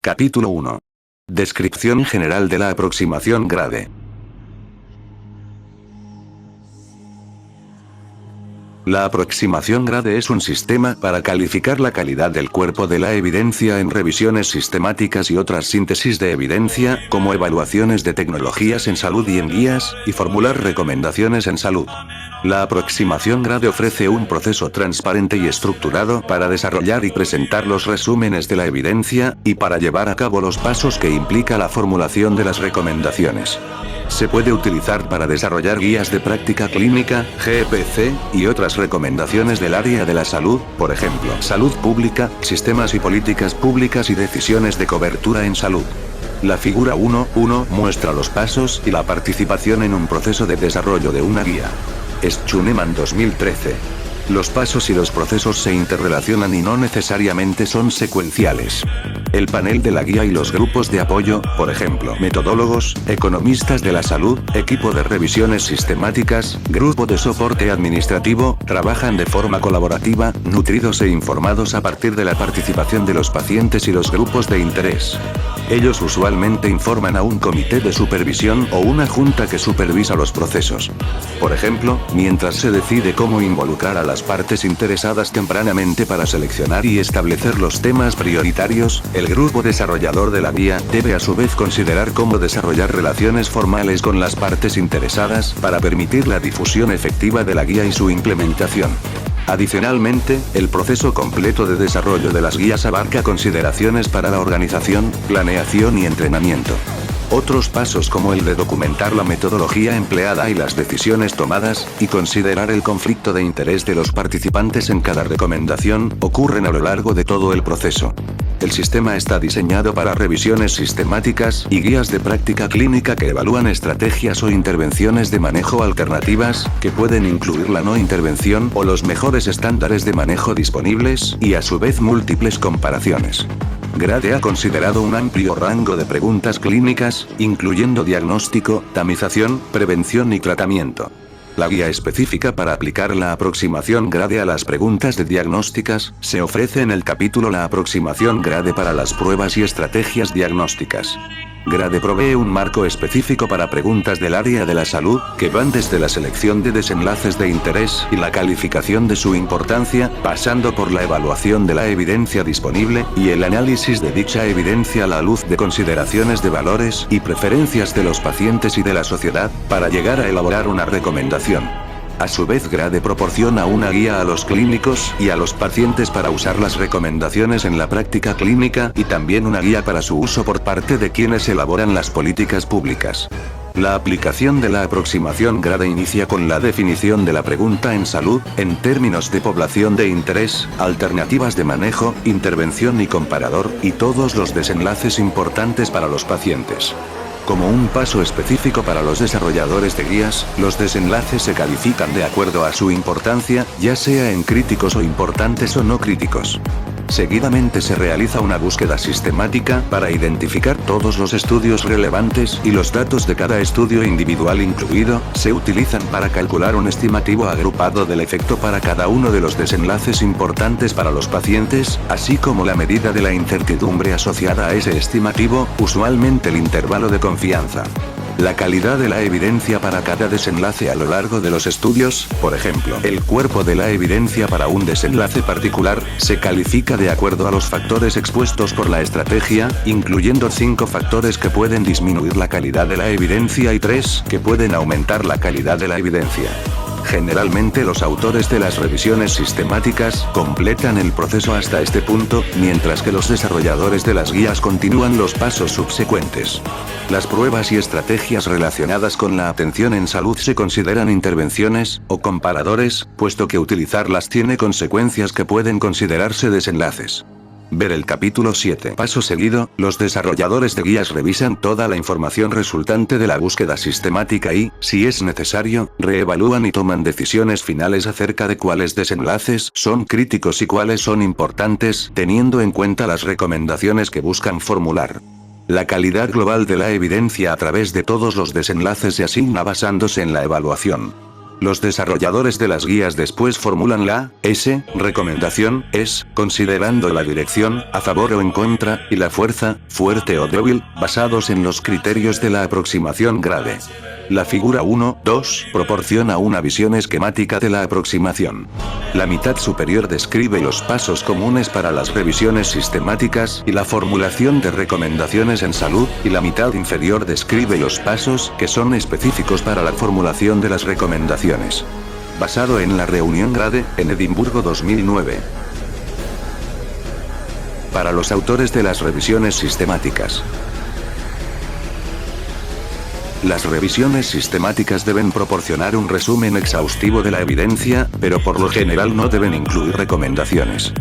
Capítulo 1. Descripción general de la aproximación GRADE. La aproximación GRADE es un sistema para calificar la calidad del cuerpo de la evidencia en revisiones sistemáticas y otras síntesis de evidencia, como evaluaciones de tecnologías en salud y en guías, y formular recomendaciones en salud. La aproximación GRADE ofrece un proceso transparente y estructurado para desarrollar y presentar los resúmenes de la evidencia, y para llevar a cabo los pasos que implica la formulación de las recomendaciones. Se puede utilizar para desarrollar guías de práctica clínica, GPC, y otras recomendaciones del área de la salud, por ejemplo, salud pública, sistemas y políticas públicas y decisiones de cobertura en salud. La figura 1.1 muestra los pasos y la participación en un proceso de desarrollo de una guía. Schunemann 2013. Los pasos y los procesos se interrelacionan y no necesariamente son secuenciales. El panel de la guía y los grupos de apoyo, por ejemplo, metodólogos, economistas de la salud, equipo de revisiones sistemáticas, grupo de soporte administrativo, trabajan de forma colaborativa, nutridos e informados a partir de la participación de los pacientes y los grupos de interés. Ellos usualmente informan a un comité de supervisión o una junta que supervisa los procesos. Por ejemplo, mientras se decide cómo involucrar a las partes interesadas tempranamente para seleccionar y establecer los temas prioritarios, el grupo desarrollador de la guía debe a su vez considerar cómo desarrollar relaciones formales con las partes interesadas para permitir la difusión efectiva de la guía y su implementación. Adicionalmente, el proceso completo de desarrollo de las guías abarca consideraciones para la organización, planeación y entrenamiento. Otros pasos como el de documentar la metodología empleada y las decisiones tomadas, y considerar el conflicto de interés de los participantes en cada recomendación, ocurren a lo largo de todo el proceso. El sistema está diseñado para revisiones sistemáticas y guías de práctica clínica que evalúan estrategias o intervenciones de manejo alternativas, que pueden incluir la no intervención o los mejores estándares de manejo disponibles, y a su vez múltiples comparaciones. GRADE ha considerado un amplio rango de preguntas clínicas, incluyendo diagnóstico, tamización, prevención y tratamiento. La guía específica para aplicar la aproximación GRADE a las preguntas de diagnósticas se ofrece en el capítulo La aproximación GRADE para las pruebas y estrategias diagnósticas. GRADE provee un marco específico para preguntas del área de la salud, que van desde la selección de desenlaces de interés y la calificación de su importancia, pasando por la evaluación de la evidencia disponible, y el análisis de dicha evidencia a la luz de consideraciones de valores y preferencias de los pacientes y de la sociedad, para llegar a elaborar una recomendación. A su vez, GRADE proporciona una guía a los clínicos y a los pacientes para usar las recomendaciones en la práctica clínica, y también una guía para su uso por parte de quienes elaboran las políticas públicas. La aplicación de la aproximación GRADE inicia con la definición de la pregunta en salud, en términos de población de interés, alternativas de manejo, intervención y comparador, y todos los desenlaces importantes para los pacientes. Como un paso específico para los desarrolladores de guías, los desenlaces se califican de acuerdo a su importancia, ya sea en críticos o importantes o no críticos. Seguidamente se realiza una búsqueda sistemática para identificar todos los estudios relevantes, y los datos de cada estudio individual incluido se utilizan para calcular un estimativo agrupado del efecto para cada uno de los desenlaces importantes para los pacientes, así como la medida de la incertidumbre asociada a ese estimativo, usualmente el intervalo de confianza. La calidad de la evidencia para cada desenlace a lo largo de los estudios, por ejemplo, el cuerpo de la evidencia para un desenlace particular, se califica de acuerdo a los factores expuestos por la estrategia, incluyendo 5 factores que pueden disminuir la calidad de la evidencia y 3 que pueden aumentar la calidad de la evidencia. Generalmente los autores de las revisiones sistemáticas completan el proceso hasta este punto, mientras que los desarrolladores de las guías continúan los pasos subsecuentes. Las pruebas y estrategias relacionadas con la atención en salud se consideran intervenciones o comparadores, puesto que utilizarlas tiene consecuencias que pueden considerarse desenlaces. Ver el capítulo 7. Paso seguido, los desarrolladores de guías revisan toda la información resultante de la búsqueda sistemática y, si es necesario, reevalúan y toman decisiones finales acerca de cuáles desenlaces son críticos y cuáles son importantes, teniendo en cuenta las recomendaciones que buscan formular. La calidad global de la evidencia a través de todos los desenlaces se asigna basándose en la evaluación. Los desarrolladores de las guías después formulan la S, recomendación, es, considerando la dirección, a favor o en contra, y la fuerza, fuerte o débil, basados en los criterios de la aproximación grade. La figura 1.2 proporciona una visión esquemática de la aproximación. La mitad superior describe los pasos comunes para las revisiones sistemáticas y la formulación de recomendaciones en salud, y la mitad inferior describe los pasos que son específicos para la formulación de las recomendaciones. Basado en la reunión grade, en Edimburgo 2009. Para los autores de las revisiones sistemáticas. Las revisiones sistemáticas deben proporcionar un resumen exhaustivo de la evidencia, pero por lo general no deben incluir recomendaciones.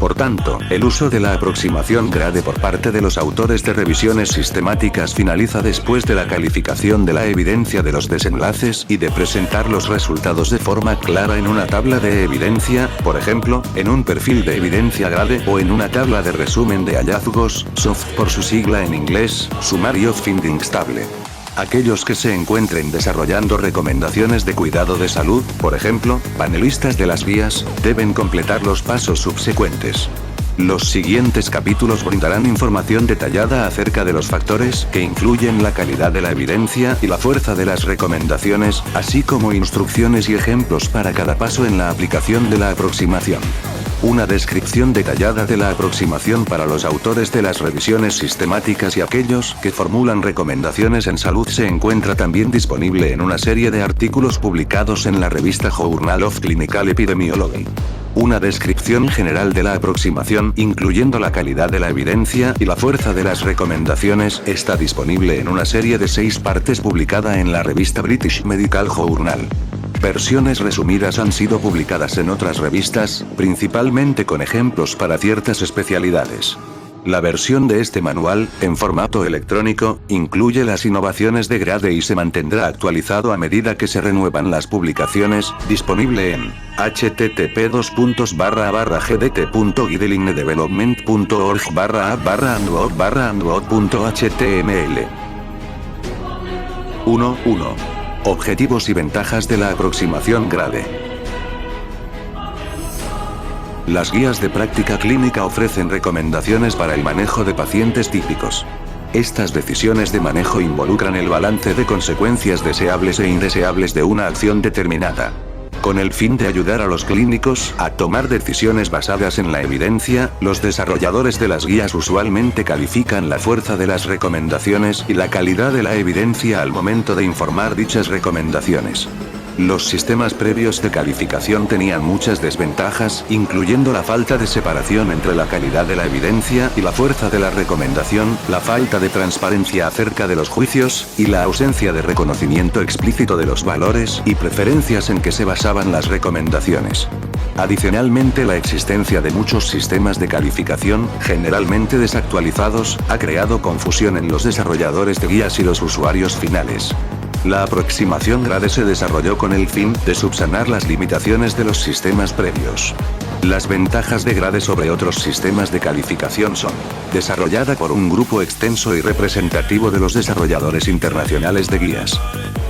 Por tanto, el uso de la aproximación grade por parte de los autores de revisiones sistemáticas finaliza después de la calificación de la evidencia de los desenlaces y de presentar los resultados de forma clara en una tabla de evidencia, por ejemplo, en un perfil de evidencia grade o en una tabla de resumen de hallazgos, SOF por su sigla en inglés, Summary of Findings Table. Aquellos que se encuentren desarrollando recomendaciones de cuidado de salud, por ejemplo, panelistas de las guías, deben completar los pasos subsecuentes. Los siguientes capítulos brindarán información detallada acerca de los factores que influyen la calidad de la evidencia y la fuerza de las recomendaciones, así como instrucciones y ejemplos para cada paso en la aplicación de la aproximación. Una descripción detallada de la aproximación para los autores de las revisiones sistemáticas y aquellos que formulan recomendaciones en salud se encuentra también disponible en una serie de artículos publicados en la revista Journal of Clinical Epidemiology. Una descripción general de la aproximación, incluyendo la calidad de la evidencia y la fuerza de las recomendaciones, está disponible en una serie de 6 partes publicada en la revista British Medical Journal. Versiones resumidas han sido publicadas en otras revistas, principalmente con ejemplos para ciertas especialidades. La versión de este manual, en formato electrónico, incluye las innovaciones de grade y se mantendrá actualizado a medida que se renuevan las publicaciones, disponible en http://gdt.guidelinnedevelopment.org/a/android.html. 1.1. Objetivos y ventajas de la aproximación grade. Las guías de práctica clínica ofrecen recomendaciones para el manejo de pacientes típicos. Estas decisiones de manejo involucran el balance de consecuencias deseables e indeseables de una acción determinada. Con el fin de ayudar a los clínicos a tomar decisiones basadas en la evidencia, los desarrolladores de las guías usualmente califican la fuerza de las recomendaciones y la calidad de la evidencia al momento de informar dichas recomendaciones. Los sistemas previos de calificación tenían muchas desventajas, incluyendo la falta de separación entre la calidad de la evidencia y la fuerza de la recomendación, la falta de transparencia acerca de los juicios, y la ausencia de reconocimiento explícito de los valores y preferencias en que se basaban las recomendaciones. Adicionalmente, la existencia de muchos sistemas de calificación, generalmente desactualizados, ha creado confusión en los desarrolladores de guías y los usuarios finales. La aproximación grade se desarrolló con el fin de subsanar las limitaciones de los sistemas previos. Las ventajas de grade sobre otros sistemas de calificación son: desarrollada por un grupo extenso y representativo de los desarrolladores internacionales de guías.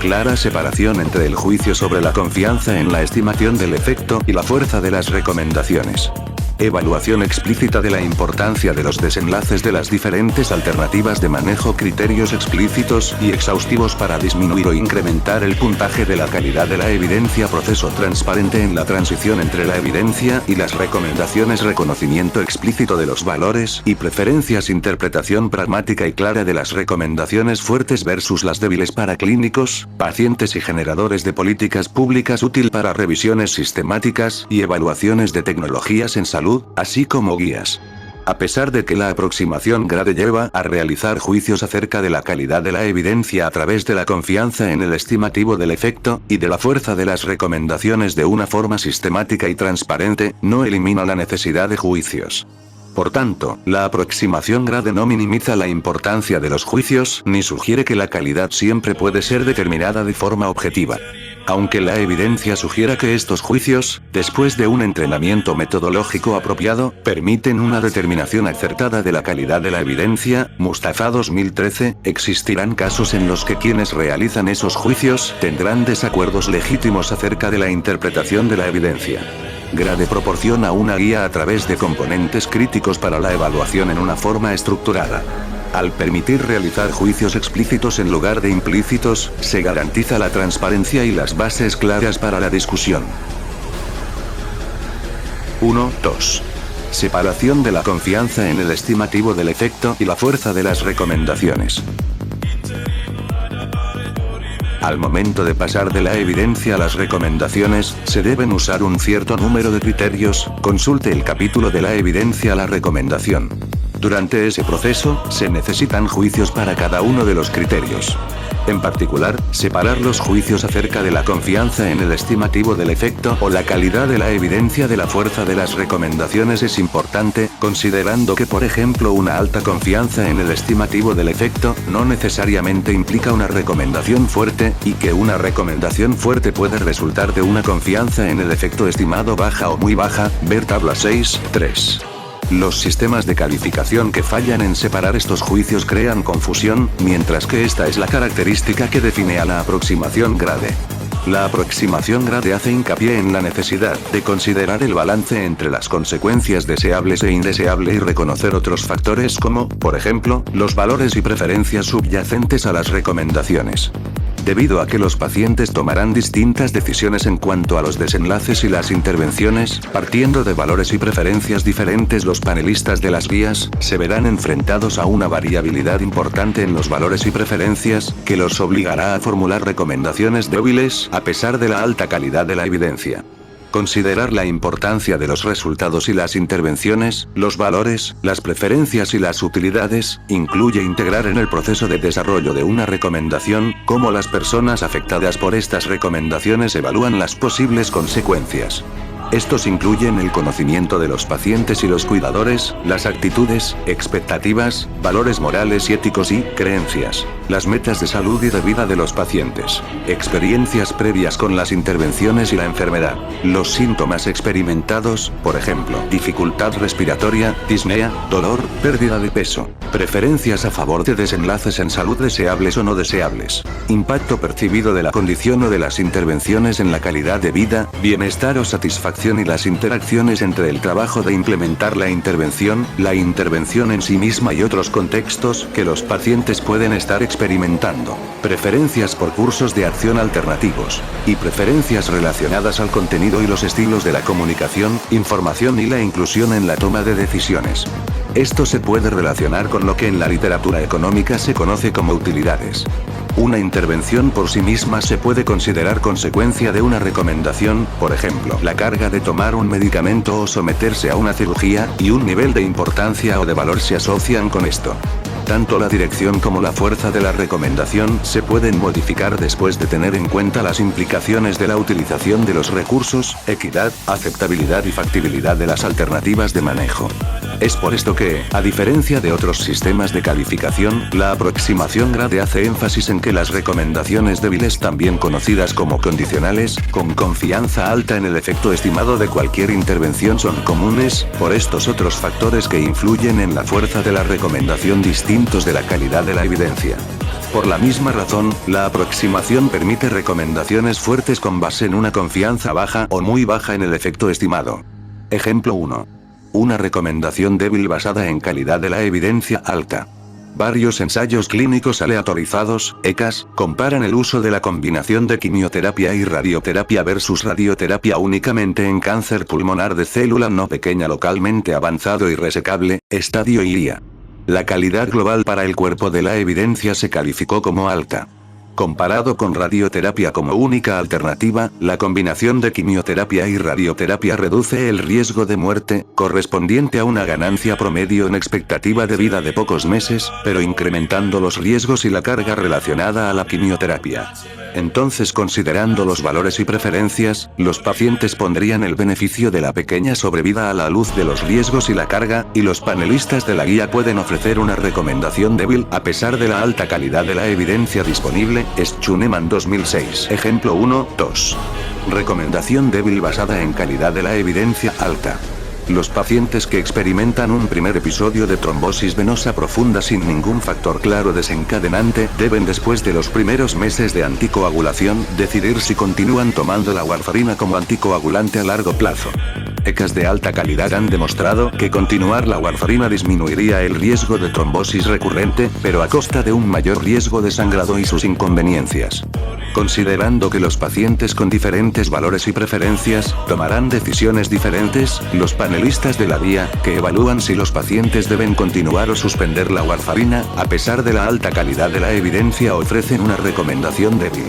Clara separación entre el juicio sobre la confianza en la estimación del efecto y la fuerza de las recomendaciones. Evaluación explícita de la importancia de los desenlaces de las diferentes alternativas de manejo, criterios explícitos y exhaustivos para disminuir o incrementar el puntaje de la calidad de la evidencia, proceso transparente en la transición entre la evidencia y las recomendaciones, reconocimiento explícito de los valores y preferencias, interpretación pragmática y clara de las recomendaciones fuertes versus las débiles para clínicos, pacientes y generadores de políticas públicas, útil para revisiones sistemáticas y evaluaciones de tecnologías en salud, así como guías. A pesar de que la aproximación grade lleva a realizar juicios acerca de la calidad de la evidencia a través de la confianza en el estimativo del efecto y de la fuerza de las recomendaciones de una forma sistemática y transparente, no elimina la necesidad de juicios. Por tanto, la aproximación grade no minimiza la importancia de los juicios ni sugiere que la calidad siempre puede ser determinada de forma objetiva. Aunque la evidencia sugiera que estos juicios, después de un entrenamiento metodológico apropiado, permiten una determinación acertada de la calidad de la evidencia, Mustafa 2013, existirán casos en los que quienes realizan esos juicios tendrán desacuerdos legítimos acerca de la interpretación de la evidencia. Grade proporciona una guía a través de componentes críticos para la evaluación en una forma estructurada. Al permitir realizar juicios explícitos en lugar de implícitos, se garantiza la transparencia y las bases claras para la discusión. 1.2. Separación de la confianza en el estimativo del efecto y la fuerza de las recomendaciones. Al momento de pasar de la evidencia a las recomendaciones, se deben usar un cierto número de criterios. Consulte el capítulo de la evidencia a la recomendación. Durante ese proceso, se necesitan juicios para cada uno de los criterios. En particular, separar los juicios acerca de la confianza en el estimativo del efecto o la calidad de la evidencia de la fuerza de las recomendaciones es importante, considerando que por ejemplo una alta confianza en el estimativo del efecto no necesariamente implica una recomendación fuerte, y que una recomendación fuerte puede resultar de una confianza en el efecto estimado baja o muy baja, ver tabla 6.3. Los sistemas de calificación que fallan en separar estos juicios crean confusión, mientras que esta es la característica que define a la aproximación grade. La aproximación grade hace hincapié en la necesidad de considerar el balance entre las consecuencias deseables e indeseables y reconocer otros factores como, por ejemplo, los valores y preferencias subyacentes a las recomendaciones. Debido a que los pacientes tomarán distintas decisiones en cuanto a los desenlaces y las intervenciones, partiendo de valores y preferencias diferentes, los panelistas de las guías se verán enfrentados a una variabilidad importante en los valores y preferencias, que los obligará a formular recomendaciones débiles, a pesar de la alta calidad de la evidencia. Considerar la importancia de los resultados y las intervenciones, los valores, las preferencias y las utilidades, incluye integrar en el proceso de desarrollo de una recomendación, cómo las personas afectadas por estas recomendaciones evalúan las posibles consecuencias. Estos incluyen el conocimiento de los pacientes y los cuidadores, las actitudes, expectativas, valores morales y éticos y creencias, las metas de salud y de vida de los pacientes, experiencias previas con las intervenciones y la enfermedad, los síntomas experimentados, por ejemplo, dificultad respiratoria, disnea, dolor, pérdida de peso, preferencias a favor de desenlaces en salud deseables o no deseables, impacto percibido de la condición o de las intervenciones en la calidad de vida, bienestar o satisfacción y las interacciones entre el trabajo de implementar la intervención en sí misma y otros contextos que los pacientes pueden estar experimentando, preferencias por cursos de acción alternativos, y preferencias relacionadas al contenido y los estilos de la comunicación, información y la inclusión en la toma de decisiones. Esto se puede relacionar con lo que en la literatura económica se conoce como utilidades. Una intervención por sí misma se puede considerar consecuencia de una recomendación, por ejemplo, la carga de tomar un medicamento o someterse a una cirugía, y un nivel de importancia o de valor se asocian con esto. Tanto la dirección como la fuerza de la recomendación se pueden modificar después de tener en cuenta las implicaciones de la utilización de los recursos, equidad, aceptabilidad y factibilidad de las alternativas de manejo. Es por esto que, a diferencia de otros sistemas de calificación, la aproximación grade hace énfasis en que las recomendaciones débiles, también conocidas como condicionales, con confianza alta en el efecto estimado de cualquier intervención, son comunes, por estos otros factores que influyen en la fuerza de la recomendación distintos de la calidad de la evidencia. Por la misma razón, la aproximación permite recomendaciones fuertes con base en una confianza baja o muy baja en el efecto estimado. Ejemplo 1. Una recomendación débil basada en calidad de la evidencia alta. Varios ensayos clínicos aleatorizados, ECAS, comparan el uso de la combinación de quimioterapia y radioterapia versus radioterapia únicamente en cáncer pulmonar de célula no pequeña localmente avanzado y resecable, estadio IA. La calidad global para el cuerpo de la evidencia se calificó como alta. Comparado con radioterapia como única alternativa, la combinación de quimioterapia y radioterapia reduce el riesgo de muerte, correspondiente a una ganancia promedio en expectativa de vida de pocos meses, pero incrementando los riesgos y la carga relacionada a la quimioterapia. Entonces, considerando los valores y preferencias, los pacientes pondrían el beneficio de la pequeña sobrevida a la luz de los riesgos y la carga, y los panelistas de la guía pueden ofrecer una recomendación débil, a pesar de la alta calidad de la evidencia disponible. Schunemann 2006. Ejemplo 1, 2. Recomendación débil basada en calidad de la evidencia alta. Los pacientes que experimentan un primer episodio de trombosis venosa profunda sin ningún factor claro desencadenante, deben después de los primeros meses de anticoagulación, decidir si continúan tomando la warfarina como anticoagulante a largo plazo. ECAs de alta calidad han demostrado que continuar la warfarina disminuiría el riesgo de trombosis recurrente, pero a costa de un mayor riesgo de sangrado y sus inconveniencias. Considerando que los pacientes con diferentes valores y preferencias tomarán decisiones diferentes, los panelistas de la guía, que evalúan si los pacientes deben continuar o suspender la warfarina, a pesar de la alta calidad de la evidencia, ofrecen una recomendación débil.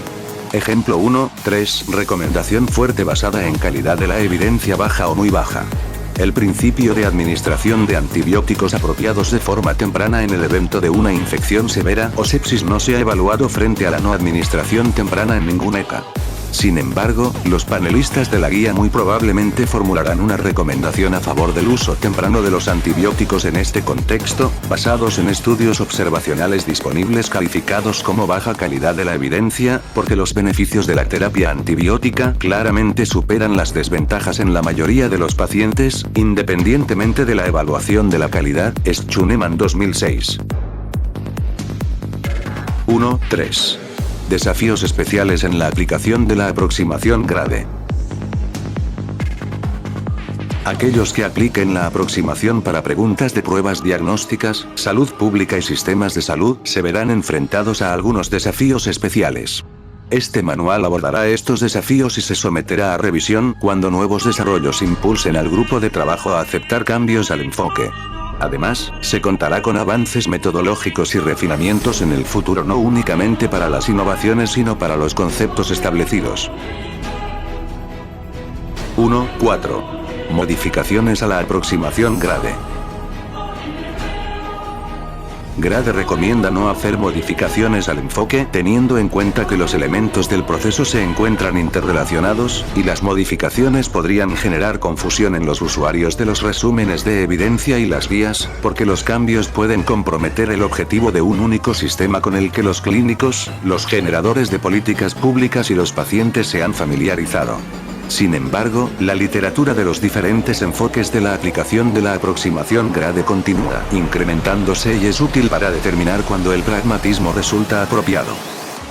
Ejemplo 1, 3. Recomendación fuerte basada en calidad de la evidencia baja o muy baja. El principio de administración de antibióticos apropiados de forma temprana en el evento de una infección severa o sepsis no se ha evaluado frente a la no administración temprana en ningún ECA. Sin embargo, los panelistas de la guía muy probablemente formularán una recomendación a favor del uso temprano de los antibióticos en este contexto, basados en estudios observacionales disponibles calificados como baja calidad de la evidencia, porque los beneficios de la terapia antibiótica claramente superan las desventajas en la mayoría de los pacientes, independientemente de la evaluación de la calidad. Schunemann 2006. 1, 3. Desafíos especiales en la aplicación de la aproximación GRADE. Aquellos que apliquen la aproximación para preguntas de pruebas diagnósticas, salud pública y sistemas de salud se verán enfrentados a algunos desafíos especiales. Este manual abordará estos desafíos y se someterá a revisión cuando nuevos desarrollos impulsen al grupo de trabajo a aceptar cambios al enfoque. Además, se contará con avances metodológicos y refinamientos en el futuro, no únicamente para las innovaciones sino para los conceptos establecidos. 1, 4. Modificaciones a la aproximación GRADE. GRADE recomienda no hacer modificaciones al enfoque, teniendo en cuenta que los elementos del proceso se encuentran interrelacionados, y las modificaciones podrían generar confusión en los usuarios de los resúmenes de evidencia y las guías, porque los cambios pueden comprometer el objetivo de un único sistema con el que los clínicos, los generadores de políticas públicas y los pacientes se han familiarizado. Sin embargo, la literatura de los diferentes enfoques de la aplicación de la aproximación GRADE continúa incrementándose y es útil para determinar cuándo el pragmatismo resulta apropiado.